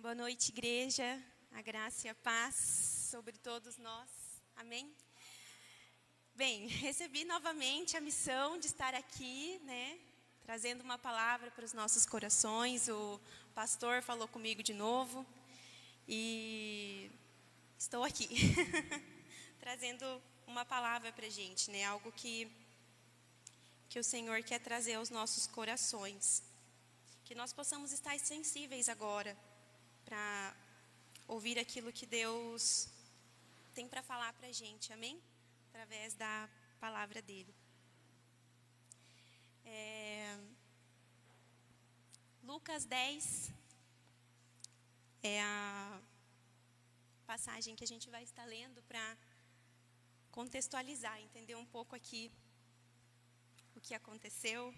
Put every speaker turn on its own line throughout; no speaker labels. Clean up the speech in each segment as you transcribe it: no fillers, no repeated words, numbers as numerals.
Boa noite, igreja. A graça e a paz sobre todos nós. Amém? Bem, recebi novamente a missão de estar aqui, né? Trazendo uma palavra para os nossos corações. O pastor falou comigo de novo. E estou aqui. Trazendo uma palavra para a gente, né? Algo que o Senhor quer trazer aos nossos corações. Que nós possamos estar sensíveis agora para ouvir aquilo que Deus tem para falar para a gente, amém? Através da palavra dele. Lucas 10 é a passagem que a gente vai estar lendo para contextualizar, entender um pouco aqui o que aconteceu.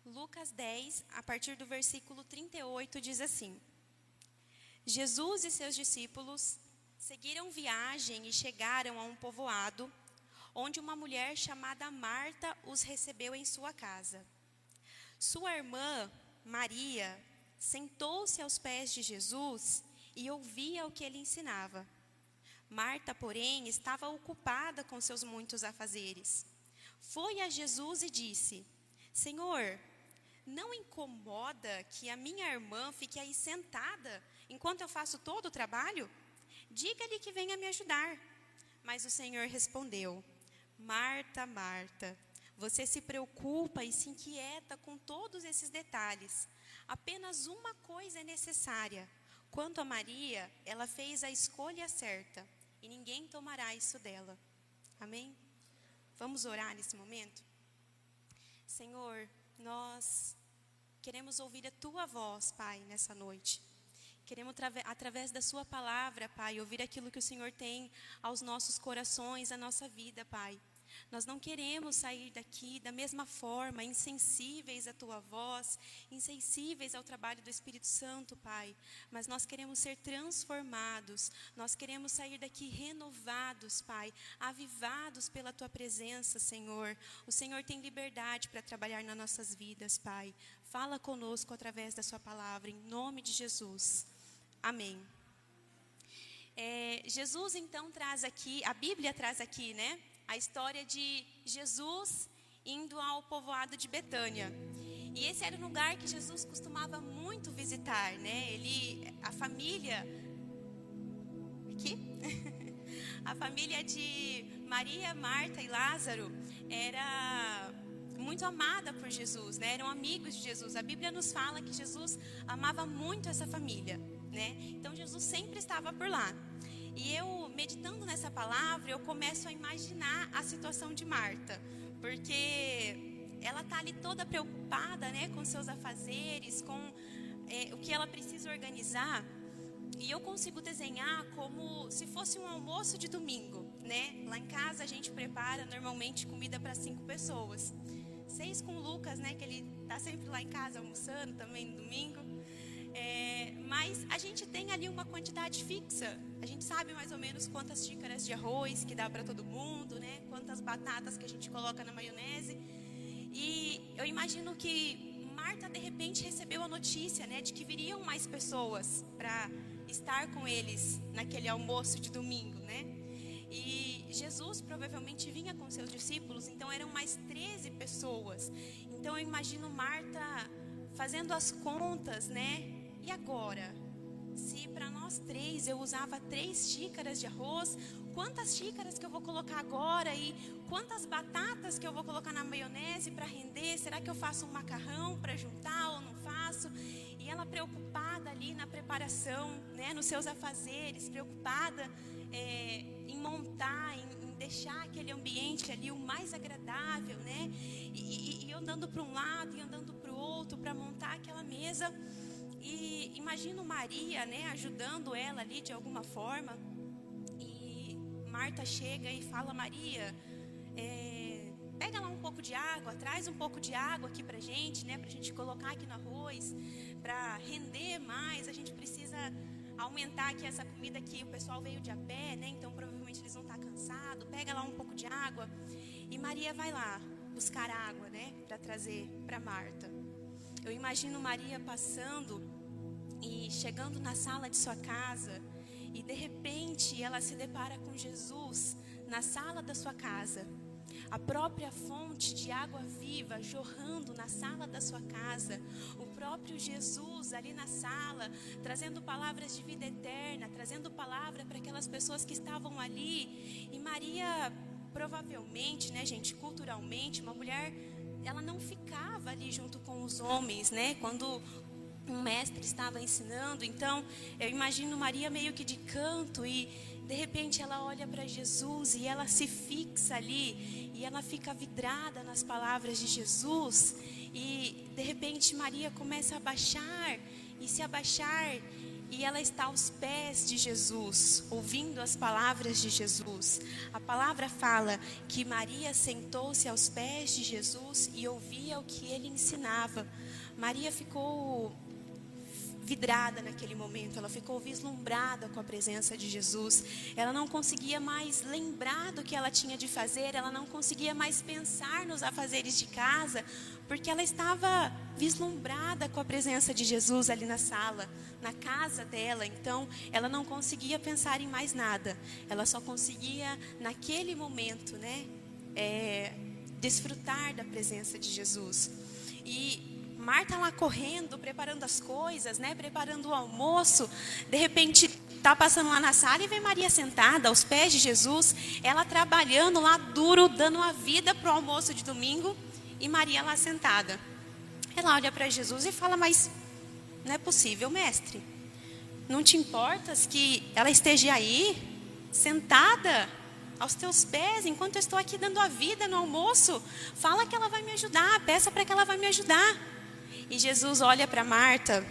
Lucas 10, a partir do versículo 38, diz assim: Jesus e seus discípulos seguiram viagem e chegaram a um povoado, onde uma mulher chamada Marta os recebeu em sua casa. Sua irmã, Maria, sentou-se aos pés de Jesus e ouvia o que ele ensinava. Marta, porém, estava ocupada com seus muitos afazeres. Foi a Jesus e disse: Senhor, não incomoda que a minha irmã fique aí sentada enquanto eu faço todo o trabalho? Diga-lhe que venha me ajudar. Mas o Senhor respondeu: Marta, Marta, você se preocupa e se inquieta com todos esses detalhes. Apenas uma coisa é necessária. Quanto a Maria, ela fez a escolha certa e ninguém tomará isso dela. Amém? Vamos orar nesse momento? Senhor, nós queremos ouvir a Tua voz, Pai, nessa noite. Queremos, através da Sua palavra, Pai, ouvir aquilo que o Senhor tem aos nossos corações, à nossa vida, Pai. Nós não queremos sair daqui da mesma forma, insensíveis à Tua voz, insensíveis ao trabalho do Espírito Santo, Pai. Mas nós queremos ser transformados, nós queremos sair daqui renovados, Pai, avivados pela Tua presença, Senhor. O Senhor tem liberdade para trabalhar nas nossas vidas, Pai. Fala conosco através da Sua palavra, em nome de Jesus. Amém. Jesus, então, traz aqui, a Bíblia traz aqui, né? A história de Jesus indo ao povoado de Betânia. E esse era um lugar que Jesus costumava muito visitar, né? A família... Aqui? A família de Maria, Marta e Lázaro era muito amada por Jesus, né? Eram amigos de Jesus. A Bíblia nos fala que Jesus amava muito essa família, né? Então Jesus sempre estava por lá. E eu, meditando nessa palavra, eu começo a imaginar a situação de Marta, porque ela está ali toda preocupada, né, com seus afazeres, com o que ela precisa organizar. E eu consigo desenhar como se fosse um almoço de domingo, né? Lá em casa a gente prepara normalmente comida para 5 pessoas. 6 com o Lucas, né, que ele está sempre lá em casa almoçando também no domingo. Mas a gente tem ali uma quantidade fixa. A gente sabe mais ou menos quantas xícaras de arroz que dá para todo mundo, né? Quantas batatas que a gente coloca na maionese. E eu imagino que Marta de repente recebeu a notícia, né, de que viriam mais pessoas para estar com eles naquele almoço de domingo, né? E Jesus provavelmente vinha com seus discípulos, então eram mais 13 pessoas. Então eu imagino Marta fazendo as contas, né? E agora? Se para nós 3 eu usava 3 xícaras de arroz, quantas xícaras que eu vou colocar agora? E quantas batatas que eu vou colocar na maionese para render? Será que eu faço um macarrão para juntar ou não faço? E ela preocupada ali na preparação, né, nos seus afazeres, preocupada em montar, em deixar aquele ambiente ali o mais agradável, né? E eu andando para um lado e andando para o outro para montar aquela mesa. E imagino Maria, né, ajudando ela ali de alguma forma. E Marta chega e fala: Maria, pega lá um pouco de água, traz um pouco de água aqui pra gente, né, pra gente colocar aqui no arroz, pra render mais. A gente precisa aumentar aqui essa comida aqui. O pessoal veio de a pé, né, então provavelmente eles vão estar cansados. Pega lá um pouco de água. E Maria vai lá, buscar água, né, para trazer para Marta. Eu imagino Maria passando e chegando na sala de sua casa e de repente ela se depara com Jesus na sala da sua casa. A própria fonte de água viva jorrando na sala da sua casa. O próprio Jesus ali na sala, trazendo palavras de vida eterna, trazendo palavra para aquelas pessoas que estavam ali. E Maria, provavelmente, né, gente, culturalmente, uma mulher, ela não ficava ali junto com os homens, né, quando um mestre estava ensinando. Então, eu imagino Maria meio que de canto e de repente ela olha para Jesus e ela se fixa ali e ela fica vidrada nas palavras de Jesus. E de repente Maria começa a abaixar e se abaixar e ela está aos pés de Jesus, ouvindo as palavras de Jesus. A palavra fala que Maria sentou-se aos pés de Jesus e ouvia o que ele ensinava. Maria ficou vidrada naquele momento, ela ficou vislumbrada com a presença de Jesus. Ela não conseguia mais lembrar do que ela tinha de fazer, ela não conseguia mais pensar nos afazeres de casa, porque ela estava vislumbrada com a presença de Jesus ali na sala, na casa dela. Então, ela não conseguia pensar em mais nada, ela só conseguia naquele momento, né, desfrutar da presença de Jesus. E Marta lá correndo, preparando as coisas, né, preparando o almoço. De repente, está passando lá na sala e vê Maria sentada aos pés de Jesus. Ela trabalhando lá duro, dando a vida para o almoço de domingo. E Maria lá sentada. Ela olha para Jesus e fala, mas não é possível, mestre. Não te importas que ela esteja aí, sentada aos teus pés, enquanto eu estou aqui dando a vida no almoço? Fala que ela vai me ajudar, peça para que ela vai me ajudar. E Jesus olha para Marta.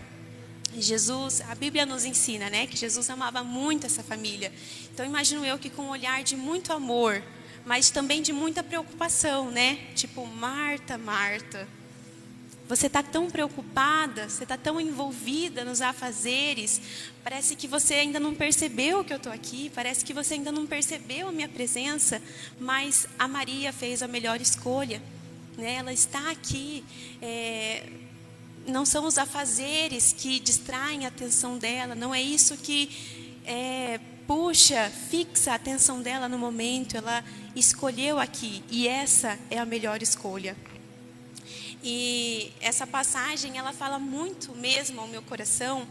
Jesus, a Bíblia nos ensina, né, que Jesus amava muito essa família. Então imagino eu que com um olhar de muito amor, mas também de muita preocupação, né? Tipo, Marta, Marta, você está tão preocupada, você está tão envolvida nos afazeres, parece que você ainda não percebeu que eu estou aqui, parece que você ainda não percebeu a minha presença, mas a Maria fez a melhor escolha, né? Ela está aqui, não são os afazeres que distraem a atenção dela, não é isso que fixa a atenção dela no momento. Ela escolheu aqui e essa é a melhor escolha. E essa passagem, ela fala muito mesmo ao meu coração,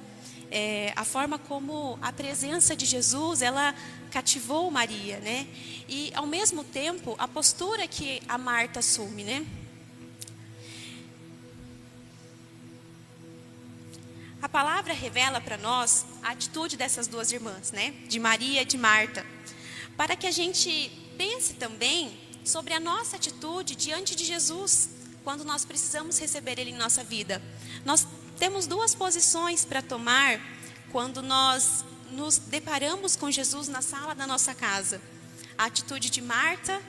a forma como a presença de Jesus, ela cativou Maria, né? E ao mesmo tempo, a postura que a Marta assume, né? A palavra revela para nós a atitude dessas duas irmãs, né? De Maria e de Marta. Para que a gente pense também sobre a nossa atitude diante de Jesus, quando nós precisamos receber Ele em nossa vida. Nós temos duas posições para tomar quando nós nos deparamos com Jesus na sala da nossa casa. A atitude de Marta,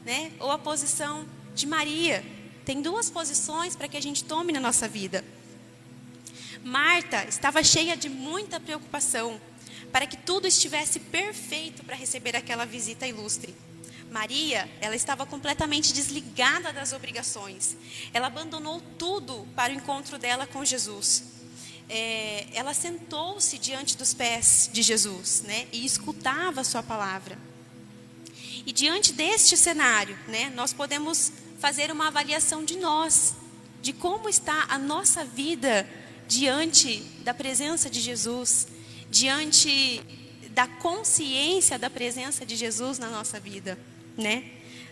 né? Ou a posição de Maria. Tem duas posições para que a gente tome na nossa vida. Marta estava cheia de muita preocupação para que tudo estivesse perfeito para receber aquela visita ilustre. Maria, ela estava completamente desligada das obrigações. Ela abandonou tudo para o encontro dela com Jesus. Ela sentou-se diante dos pés de Jesus, né, e escutava a sua palavra. E diante deste cenário, né, nós podemos fazer uma avaliação de nós, de como está a nossa vida diante da presença de Jesus, diante da consciência da presença de Jesus na nossa vida, né?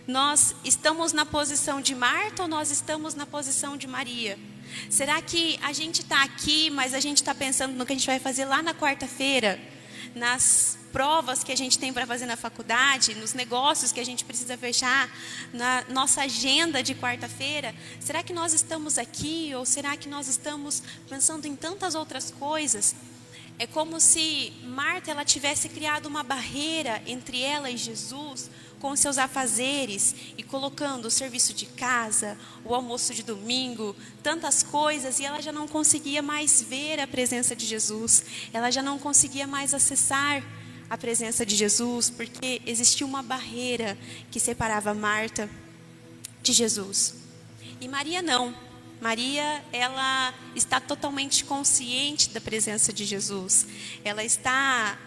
Nós estamos na posição de Marta ou nós estamos na posição de Maria? Será que a gente está aqui, mas a gente está pensando no que a gente vai fazer lá na quarta-feira, nas provas que a gente tem para fazer na faculdade, nos negócios que a gente precisa fechar, na nossa agenda de quarta-feira? Será que nós estamos aqui ou será que nós estamos pensando em tantas outras coisas? É como se Marta, ela tivesse criado uma barreira entre ela e Jesus com seus afazeres e colocando o serviço de casa, o almoço de domingo, tantas coisas, e ela já não conseguia mais ver a presença de Jesus. Ela já não conseguia mais acessar a presença de Jesus, porque existia uma barreira que separava Marta de Jesus. E Maria não. Maria, ela está totalmente consciente da presença de Jesus. Ela está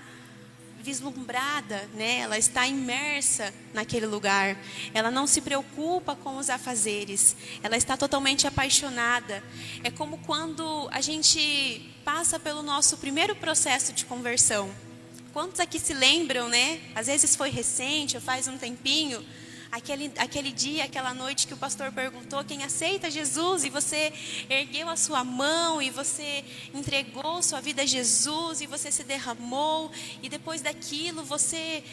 vislumbrada, né? Ela está imersa naquele lugar. Ela não se preocupa com os afazeres. Ela está totalmente apaixonada. É como quando a gente passa pelo nosso primeiro processo de conversão. Quantos aqui se lembram, né? Às vezes foi recente, ou faz um tempinho. Aquele dia, aquela noite que o pastor perguntou quem aceita Jesus, e você ergueu a sua mão e você entregou sua vida a Jesus e você se derramou, e depois daquilo você,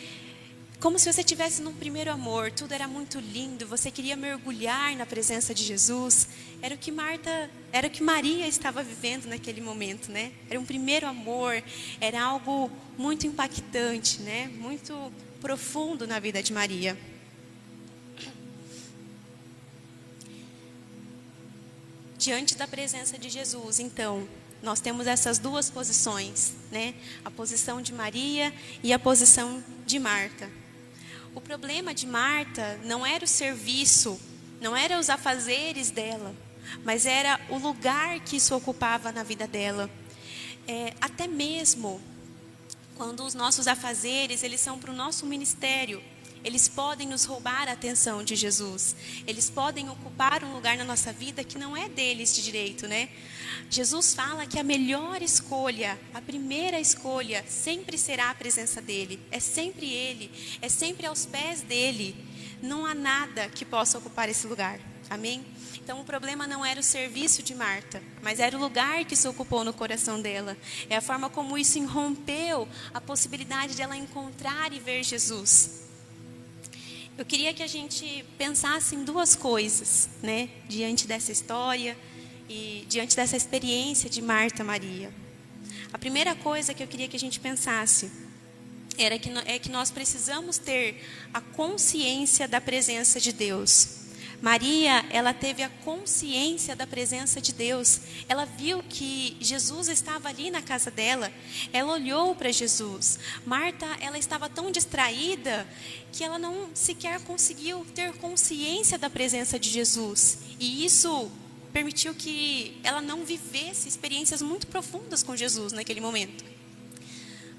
como se você estivesse num primeiro amor, tudo era muito lindo, você queria mergulhar na presença de Jesus. Era o que Maria estava vivendo naquele momento, né? Era um primeiro amor, era algo muito impactante, né? Muito profundo na vida de Maria. Diante da presença de Jesus, então, nós temos essas duas posições, né? A posição de Maria e a posição de Marta. O problema de Marta não era o serviço, não era os afazeres dela, mas era o lugar que isso ocupava na vida dela. Até mesmo quando os nossos afazeres, eles são para o nosso ministério, eles podem nos roubar a atenção de Jesus. Eles podem ocupar um lugar na nossa vida que não é deles de direito, né? Jesus fala que a melhor escolha, a primeira escolha, sempre será a presença dele. É sempre ele, é sempre aos pés dele. Não há nada que possa ocupar esse lugar. Amém? Então o problema não era o serviço de Marta, mas era o lugar que se ocupou no coração dela. É a forma como isso irrompeu a possibilidade de ela encontrar e ver Jesus. Eu queria que a gente pensasse em duas coisas, né, diante dessa história e diante dessa experiência de Marta e Maria. A primeira coisa que eu queria que a gente pensasse é que nós precisamos ter a consciência da presença de Deus. Maria, ela teve a consciência da presença de Deus. Ela viu que Jesus estava ali na casa dela. Ela olhou para Jesus. Marta, ela estava tão distraída que ela não sequer conseguiu ter consciência da presença de Jesus. E isso permitiu que ela não vivesse experiências muito profundas com Jesus naquele momento.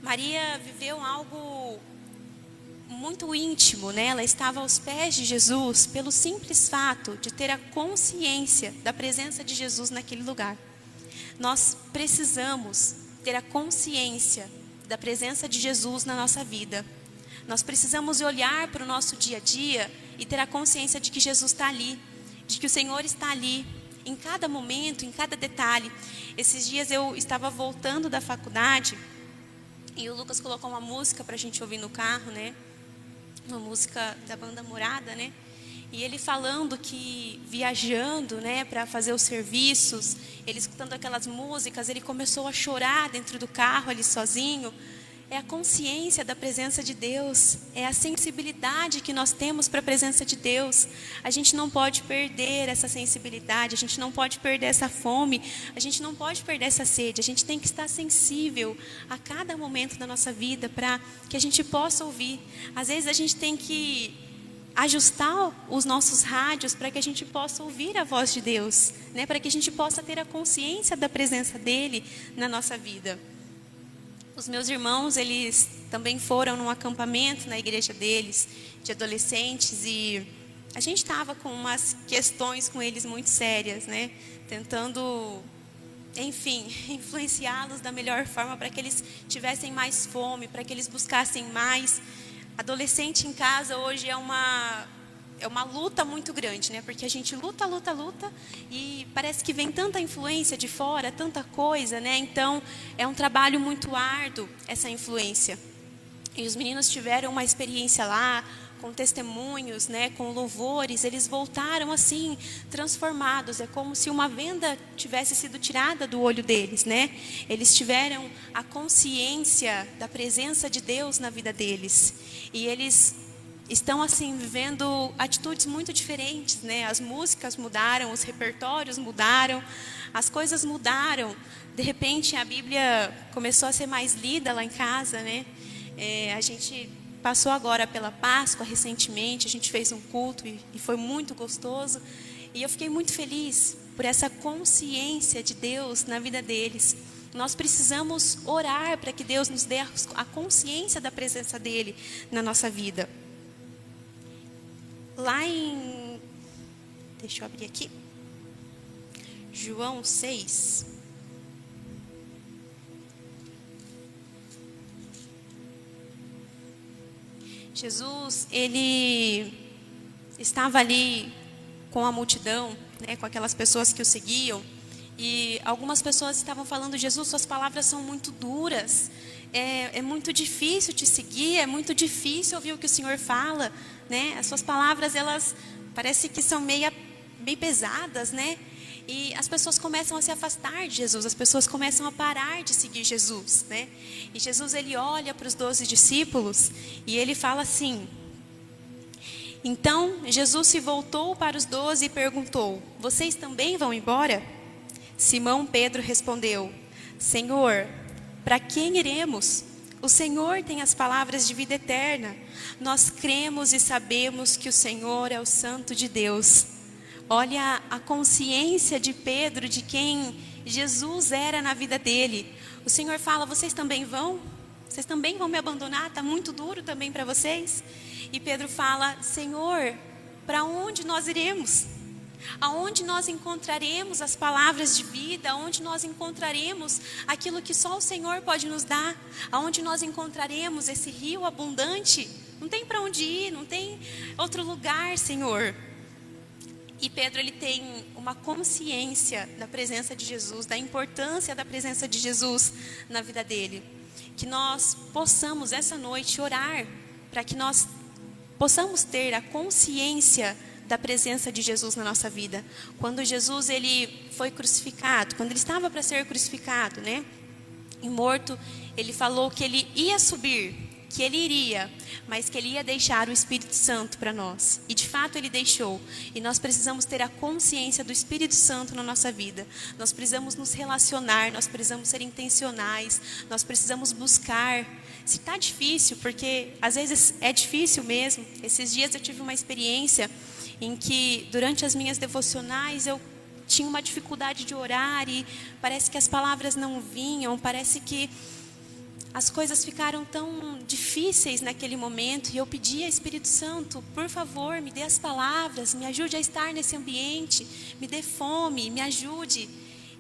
Maria viveu algo muito íntimo, né? Ela estava aos pés de Jesus pelo simples fato de ter a consciência da presença de Jesus naquele lugar. Nós precisamos ter a consciência da presença de Jesus na nossa vida. Nós precisamos olhar para o nosso dia a dia e ter a consciência de que Jesus está ali, de que o Senhor está ali, em cada momento, em cada detalhe. Esses dias eu estava voltando da faculdade e o Lucas colocou uma música para a gente ouvir no carro, né? Uma música da banda Morada, né? E ele falando que viajando, né, para fazer os serviços, ele escutando aquelas músicas, ele começou a chorar dentro do carro ali sozinho. É a consciência da presença de Deus, é a sensibilidade que nós temos para a presença de Deus. A gente não pode perder essa sensibilidade, a gente não pode perder essa fome, a gente não pode perder essa sede. A gente tem que estar sensível a cada momento da nossa vida para que a gente possa ouvir. Às vezes a gente tem que ajustar os nossos rádios para que a gente possa ouvir a voz de Deus, né? Para que a gente possa ter a consciência da presença dEle na nossa vida. Os meus irmãos, eles também foram num acampamento na igreja deles, de adolescentes, e a gente estava com umas questões com eles muito sérias, né? Tentando, enfim, influenciá-los da melhor forma para que eles tivessem mais fome, para que eles buscassem mais. Adolescente em casa hoje é uma luta muito grande, né? Porque a gente luta e parece que vem tanta influência de fora, tanta coisa, né? Então, é um trabalho muito árduo essa influência. E os meninos tiveram uma experiência lá, com testemunhos, né? Com louvores, eles voltaram assim, transformados. É como se uma venda tivesse sido tirada do olho deles, né? Eles tiveram a consciência da presença de Deus na vida deles. E eles estão assim vivendo atitudes muito diferentes, né? As músicas mudaram, os repertórios mudaram, as coisas mudaram. De repente a Bíblia começou a ser mais lida lá em casa, né? A gente passou agora pela Páscoa recentemente, a gente fez um culto e foi muito gostoso. E eu fiquei muito feliz por essa consciência de Deus na vida deles. Nós precisamos orar para que Deus nos dê a consciência da presença dEle na nossa vida. Lá em... Deixa eu abrir aqui. João 6. Jesus, ele estava ali com a multidão, né, com aquelas pessoas que o seguiam, e algumas pessoas estavam falando: Jesus, suas palavras são muito duras, é muito difícil te seguir, é muito difícil ouvir o que o Senhor fala, né? As suas palavras, elas parece que são meio pesadas, né? E as pessoas começam a se afastar de Jesus, as pessoas começam a parar de seguir Jesus, né? E Jesus, ele olha para os 12 discípulos e ele fala assim: então Jesus se voltou para os 12 e perguntou: vocês também vão embora? Simão Pedro respondeu: Senhor, para quem iremos? O Senhor tem as palavras de vida eterna. Nós cremos e sabemos que o Senhor é o Santo de Deus. Olha a consciência de Pedro de quem Jesus era na vida dele. O Senhor fala: vocês também vão? Vocês também vão me abandonar? Está muito duro também para vocês? E Pedro fala: Senhor, para onde nós iremos? Aonde nós encontraremos as palavras de vida? Aonde nós encontraremos aquilo que só o Senhor pode nos dar? Aonde nós encontraremos esse rio abundante? Não tem para onde ir, não tem outro lugar, Senhor. E Pedro, ele tem uma consciência da presença de Jesus, da importância da presença de Jesus na vida dele. Que nós possamos essa noite orar para que nós possamos ter a consciência da presença de Jesus na nossa vida. Quando Jesus, ele foi crucificado, quando ele estava para ser crucificado, né, e morto, ele falou que ele ia subir, que ele iria, mas que ele ia deixar o Espírito Santo para nós. E de fato ele deixou. E nós precisamos ter a consciência do Espírito Santo na nossa vida. Nós precisamos nos relacionar, nós precisamos ser intencionais, nós precisamos buscar. Se está difícil, porque às vezes é difícil mesmo. Esses dias eu tive uma experiência em que durante as minhas devocionais eu tinha uma dificuldade de orar e parece que as palavras não vinham, parece que as coisas ficaram tão difíceis naquele momento, e eu pedi ao Espírito Santo: por favor, me dê as palavras, me ajude a estar nesse ambiente, me dê fome, me ajude.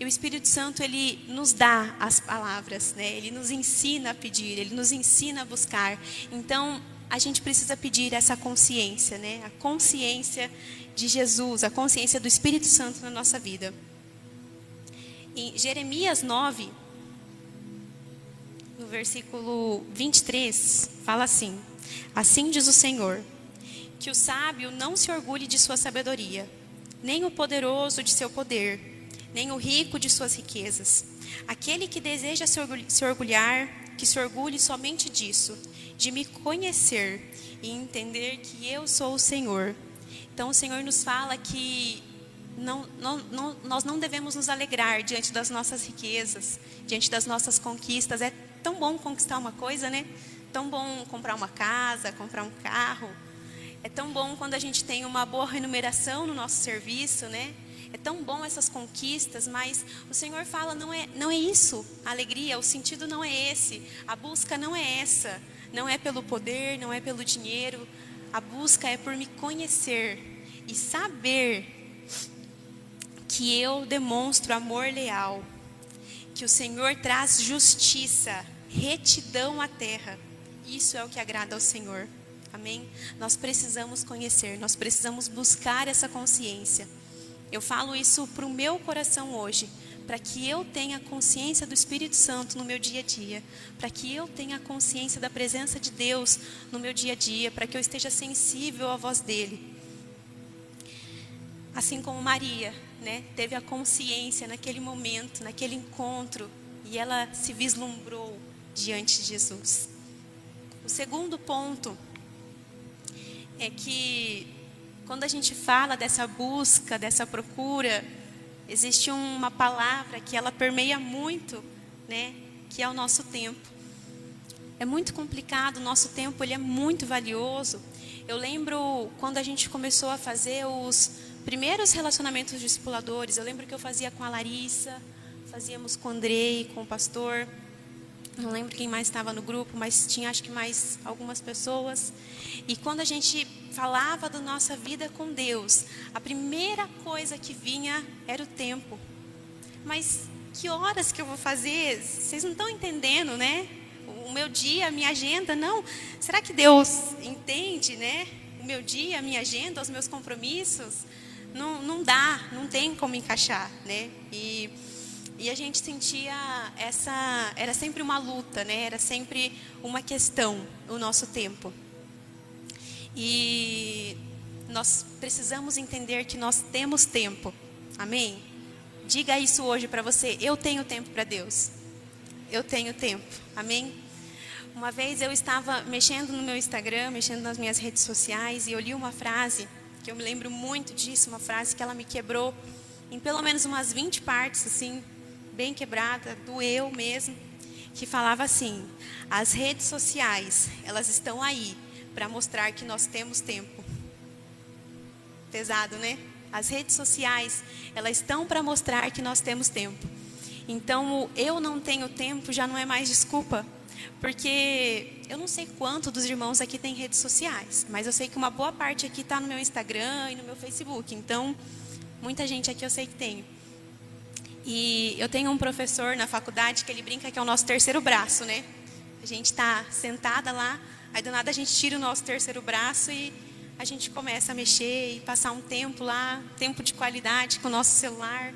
E o Espírito Santo, ele nos dá as palavras, né? Ele nos ensina a pedir, ele nos ensina a buscar. Então, a gente precisa pedir essa consciência, né? A consciência de Jesus, a consciência do Espírito Santo na nossa vida. Em Jeremias 9, no versículo 23, fala assim: assim diz o Senhor, que o sábio não se orgulhe de sua sabedoria, nem o poderoso de seu poder, nem o rico de suas riquezas. Aquele que deseja se orgulhar, que se orgulhe somente disso, de me conhecer e entender que eu sou o Senhor. Então o Senhor nos fala que nós não devemos nos alegrar diante das nossas riquezas, diante das nossas conquistas. É tão bom conquistar uma coisa, né? Tão bom comprar uma casa, comprar um carro. É tão bom quando a gente tem uma boa remuneração no nosso serviço, né? É tão bom essas conquistas, mas o Senhor fala: não é isso a alegria, o sentido não é esse, a busca não é essa. Não é pelo poder, não é pelo dinheiro. A busca é por me conhecer e saber que eu demonstro amor leal, que o Senhor traz justiça, retidão à terra. Isso é o que agrada ao Senhor. Amém? Nós precisamos conhecer, nós precisamos buscar essa consciência. Eu falo isso para o meu coração hoje, para que eu tenha consciência do Espírito Santo no meu dia a dia, para que eu tenha consciência da presença de Deus no meu dia a dia, para que eu esteja sensível à voz dEle. Assim como Maria, né, teve a consciência naquele momento, naquele encontro, e ela se vislumbrou diante de Jesus. O segundo ponto é que quando a gente fala dessa busca, dessa procura, existe uma palavra que ela permeia muito, né, que é o nosso tempo. é muito complicado, o nosso tempo ele é muito valioso. Eu lembro quando a gente começou a fazer os primeiros relacionamentos discipuladores, eu lembro que eu fazia com a Larissa, fazíamos com o Andrei, com o pastor, não lembro quem mais estava no grupo, mas tinha acho que mais algumas pessoas. E quando a gente falava da nossa vida com Deus, a primeira coisa que vinha era o tempo. Mas que horas que eu vou fazer? Vocês não estão entendendo, né? O meu dia, a minha agenda, não. Será que Deus entende, né? O meu dia, a minha agenda, os meus compromissos? Não dá, não tem como encaixar, né? E a gente sentia era sempre uma luta, né? Era sempre uma questão, o nosso tempo. E nós precisamos entender que nós temos tempo, amém? Diga isso hoje para você, eu tenho tempo para Deus. Eu tenho tempo, amém? Uma vez eu estava mexendo no meu Instagram, mexendo nas minhas redes sociais, e eu li uma frase, que eu me lembro muito disso, uma frase que ela me quebrou em pelo menos umas 20 partes, assim, bem quebrada, doeu mesmo, que falava assim: as redes sociais, elas estão aí para mostrar que nós temos tempo. Pesado, né? As redes sociais, elas estão para mostrar que nós temos tempo. Então, eu não tenho tempo já não é mais desculpa, porque eu não sei quanto dos irmãos aqui tem redes sociais, mas eu sei que uma boa parte aqui está no meu Instagram e no meu Facebook. Então, muita gente aqui eu sei que tem. E eu tenho um professor na faculdade que ele brinca que é o nosso terceiro braço, né? A gente está sentada lá, aí do nada a gente tira o nosso terceiro braço e a gente começa a mexer e passar um tempo lá, tempo de qualidade com o nosso celular.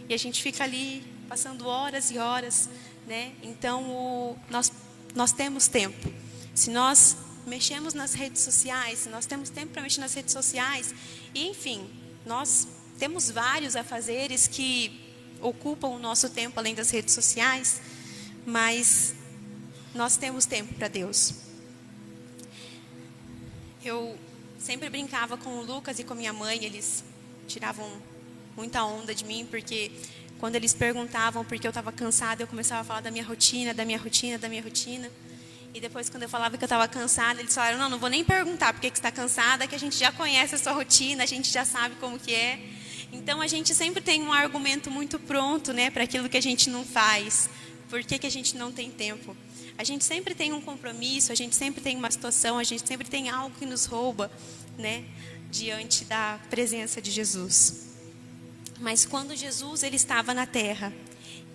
E a gente fica ali passando horas e horas, né? Então, nós temos tempo. Se nós mexemos nas redes sociais, se nós temos tempo para mexer nas redes sociais, e enfim, nós temos vários afazeres que ocupam o nosso tempo além das redes sociais, mas nós temos tempo para Deus. Eu sempre brincava com o Lucas e com a minha mãe, eles tiravam muita onda de mim, porque quando eles perguntavam porque eu estava cansada, eu começava a falar da minha rotina, da minha rotina, da minha rotina. E depois, quando eu falava que eu estava cansada, eles falaram: não vou nem perguntar por que você está cansada, que a gente já conhece a sua rotina, a gente já sabe como que é. Então, a gente sempre tem um argumento muito pronto, né, para aquilo que a gente não faz. Por que a gente não tem tempo? A gente sempre tem um compromisso, a gente sempre tem uma situação, a gente sempre tem algo que nos rouba, né, diante da presença de Jesus. Mas quando Jesus ele estava na terra,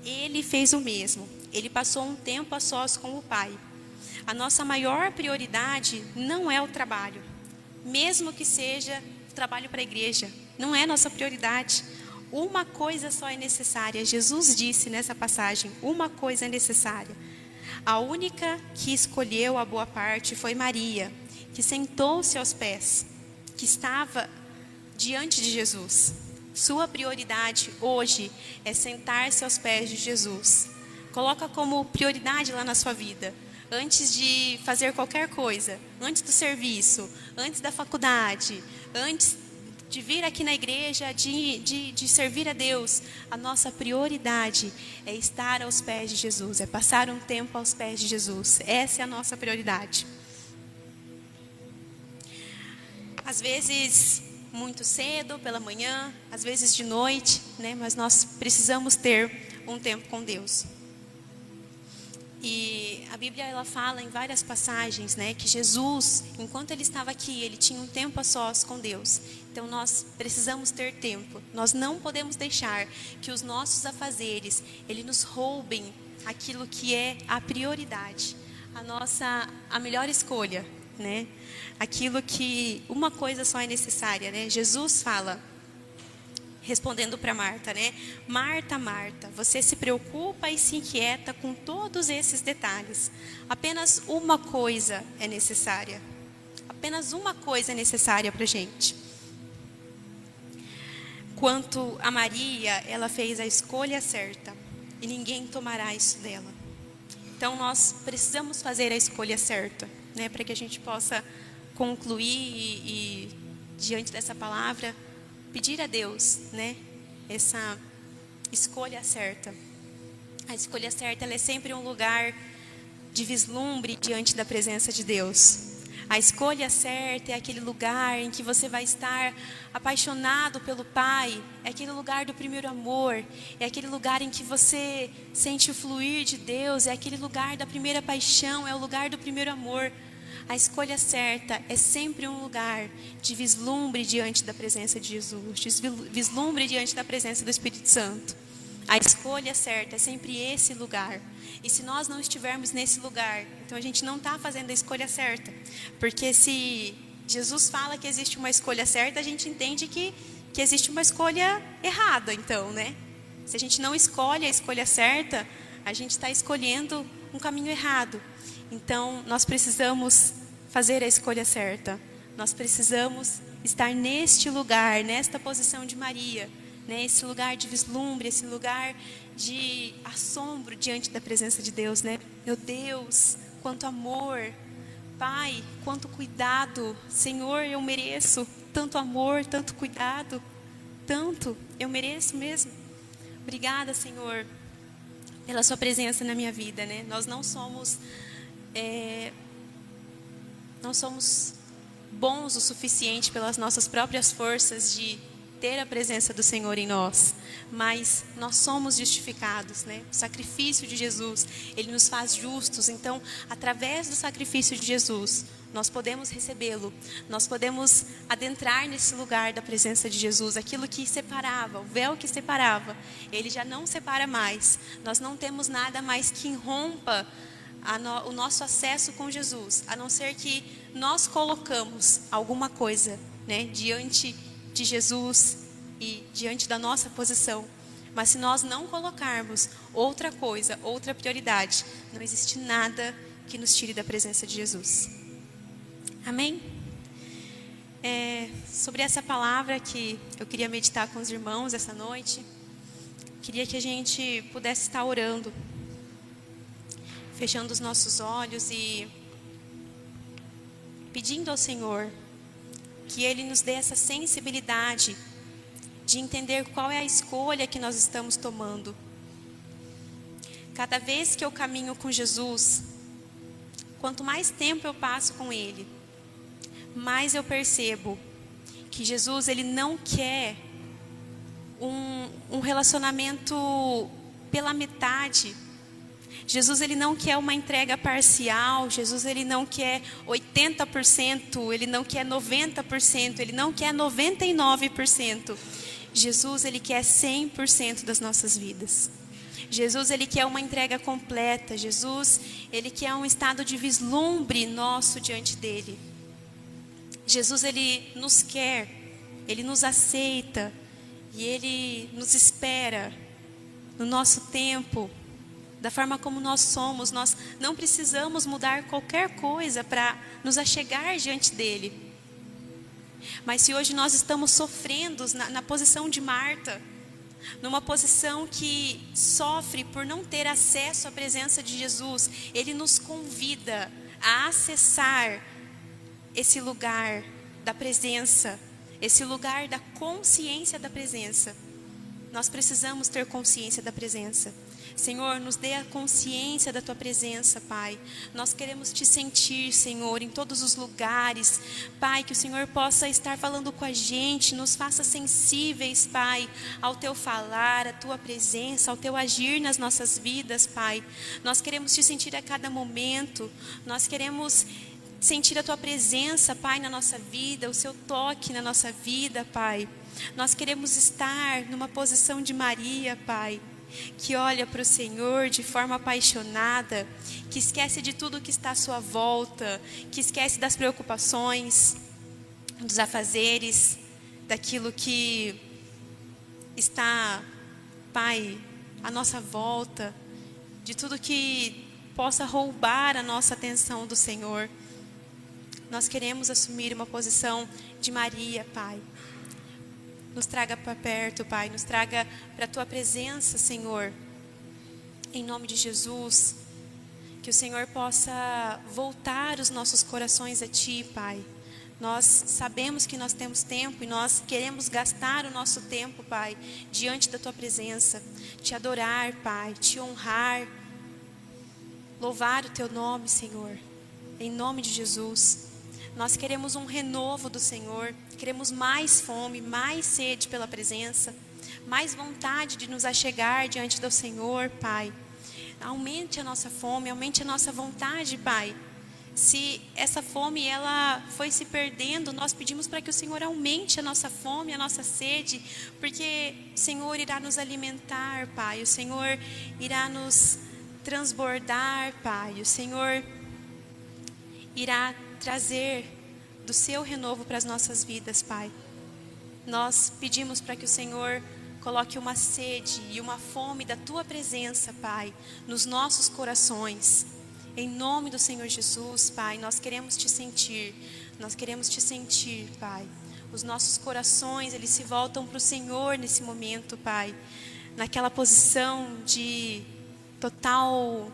ele fez o mesmo. Ele passou um tempo a sós com o Pai. A nossa maior prioridade não é o trabalho, mesmo que seja o trabalho para a igreja. Não é nossa prioridade. Uma coisa só é necessária. Jesus disse nessa passagem: uma coisa é necessária. A única que escolheu a boa parte foi Maria, que sentou-se aos pés, que estava diante de Jesus. Sua prioridade hoje é sentar-se aos pés de Jesus. Coloca como prioridade lá na sua vida. Antes de fazer qualquer coisa, antes do serviço, antes da faculdade, antes de vir aqui na igreja, de servir a Deus, a nossa prioridade é estar aos pés de Jesus, é passar um tempo aos pés de Jesus. Essa é a nossa prioridade. Às vezes, muito cedo, pela manhã, às vezes de noite, né? Mas nós precisamos ter um tempo com Deus. E a Bíblia ela fala em várias passagens, né, que Jesus, enquanto ele estava aqui, ele tinha um tempo a sós com Deus. Então nós precisamos ter tempo. Nós não podemos deixar que os nossos afazeres ele nos roubem aquilo que é a prioridade, a melhor escolha, né? Aquilo que uma coisa só é necessária, né? Jesus fala, respondendo para Marta, né? Marta, Marta, você se preocupa e se inquieta com todos esses detalhes. Apenas uma coisa é necessária. Apenas uma coisa é necessária para a gente. Quanto a Maria, ela fez a escolha certa e ninguém tomará isso dela. Então, nós precisamos fazer a escolha certa, né? Para que a gente possa concluir e diante dessa palavra, pedir a Deus, né, essa escolha certa. A escolha certa ela é sempre um lugar de vislumbre diante da presença de Deus. A escolha certa é aquele lugar em que você vai estar apaixonado pelo Pai, é aquele lugar do primeiro amor, é aquele lugar em que você sente o fluir de Deus, é aquele lugar da primeira paixão, é o lugar do primeiro amor. A escolha certa é sempre um lugar de vislumbre diante da presença de Jesus, de vislumbre diante da presença do Espírito Santo. A escolha certa é sempre esse lugar. E se nós não estivermos nesse lugar, então a gente não está fazendo a escolha certa. Porque se Jesus fala que existe uma escolha certa, a gente entende que existe uma escolha errada, então, né? Se a gente não escolhe a escolha certa, a gente está escolhendo um caminho errado. Então, nós precisamos fazer a escolha certa. Nós precisamos estar neste lugar, nesta posição de Maria, né? Esse lugar de vislumbre, esse lugar de assombro diante da presença de Deus, né? Meu Deus, quanto amor. Pai, quanto cuidado. Senhor, eu mereço tanto amor, tanto cuidado. Tanto, eu mereço mesmo. Obrigada, Senhor, pela sua presença na minha vida, né? Nós não somos bons o suficiente pelas nossas próprias forças de ter a presença do Senhor em nós, mas nós somos justificados, né? O sacrifício de Jesus, ele nos faz justos. Então, através do sacrifício de Jesus, nós podemos recebê-lo, nós podemos adentrar nesse lugar da presença de Jesus. Aquilo que separava, o véu que separava, ele já não separa mais. Nós não temos nada mais que rompa o nosso acesso com Jesus, a não ser que nós colocamos alguma coisa, né, diante de Jesus e diante da nossa posição. Mas se nós não colocarmos outra coisa, outra prioridade, não existe nada que nos tire da presença de Jesus. Amém? Sobre essa palavra que eu queria meditar com os irmãos essa noite, queria que a gente pudesse estar orando, fechando os nossos olhos e pedindo ao Senhor que Ele nos dê essa sensibilidade de entender qual é a escolha que nós estamos tomando. Cada vez que eu caminho com Jesus, quanto mais tempo eu passo com Ele, mais eu percebo que Jesus, Ele não quer um relacionamento pela metade. Jesus, Ele não quer uma entrega parcial. Jesus, Ele não quer 80%, Ele não quer 90%, Ele não quer 99%. Jesus, Ele quer 100% das nossas vidas. Jesus, Ele quer uma entrega completa. Jesus, Ele quer um estado de vislumbre nosso diante dEle. Jesus, Ele nos quer, Ele nos aceita e Ele nos espera no nosso tempo, da forma como nós somos. Nós não precisamos mudar qualquer coisa para nos achegar diante dEle. Mas se hoje nós estamos sofrendo na posição de Marta, numa posição que sofre por não ter acesso à presença de Jesus, Ele nos convida a acessar esse lugar da presença, esse lugar da consciência da presença. Nós precisamos ter consciência da presença. Senhor, nos dê a consciência da Tua presença, Pai. Nós queremos Te sentir, Senhor, em todos os lugares. Pai, que o Senhor possa estar falando com a gente, nos faça sensíveis, Pai, ao Teu falar, à Tua presença, ao Teu agir nas nossas vidas, Pai. Nós queremos Te sentir a cada momento. Nós queremos sentir a Tua presença, Pai, na nossa vida, o Seu toque na nossa vida, Pai. Nós queremos estar numa posição de Maria, Pai, que olha para o Senhor de forma apaixonada, que esquece de tudo que está à sua volta, que esquece das preocupações, dos afazeres, daquilo que está, Pai, à nossa volta, de tudo que possa roubar a nossa atenção do Senhor. Nós queremos assumir uma posição de Maria, Pai. Nos traga para perto, Pai, nos traga para a Tua presença, Senhor. Em nome de Jesus, que o Senhor possa voltar os nossos corações a Ti, Pai. Nós sabemos que nós temos tempo e nós queremos gastar o nosso tempo, Pai, diante da Tua presença. Te adorar, Pai, Te honrar. louvar o Teu nome, Senhor, em nome de Jesus. Nós queremos um renovo do Senhor, queremos mais fome, mais sede pela presença, mais vontade de nos achegar diante do Senhor, Pai. Aumente a nossa fome, aumente a nossa vontade, Pai. Se essa fome ela foi se perdendo, nós pedimos para que o Senhor aumente a nossa fome, a nossa sede, porque o Senhor irá nos alimentar, Pai. O Senhor irá nos transbordar, Pai. O Senhor irá trazer do seu renovo para as nossas vidas, Pai. Nós pedimos para que o Senhor coloque uma sede e uma fome da Tua presença, Pai, nos nossos corações. Em nome do Senhor Jesus, Pai, nós queremos Te sentir. Nós queremos Te sentir, Pai. Os nossos corações, eles se voltam para o Senhor nesse momento, Pai. Naquela posição de total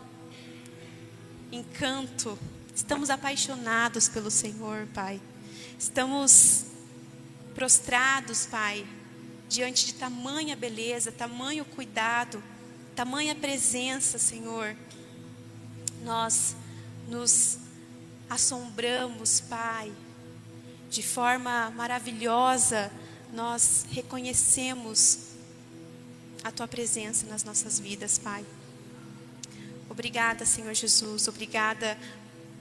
encanto. Estamos apaixonados pelo Senhor, Pai. Estamos prostrados, Pai, diante de tamanha beleza, tamanho cuidado, tamanha presença, Senhor. Nós nos assombramos, Pai, de forma maravilhosa. Nós reconhecemos a Tua presença nas nossas vidas, Pai. Obrigada, Senhor Jesus. Obrigada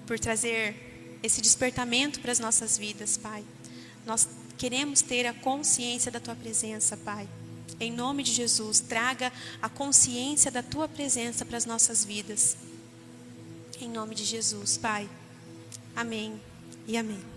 por trazer esse despertamento para as nossas vidas, Pai. Nós queremos ter a consciência da Tua presença, Pai. Em nome de Jesus, traga a consciência da Tua presença para as nossas vidas. Em nome de Jesus, Pai. Amém e amém.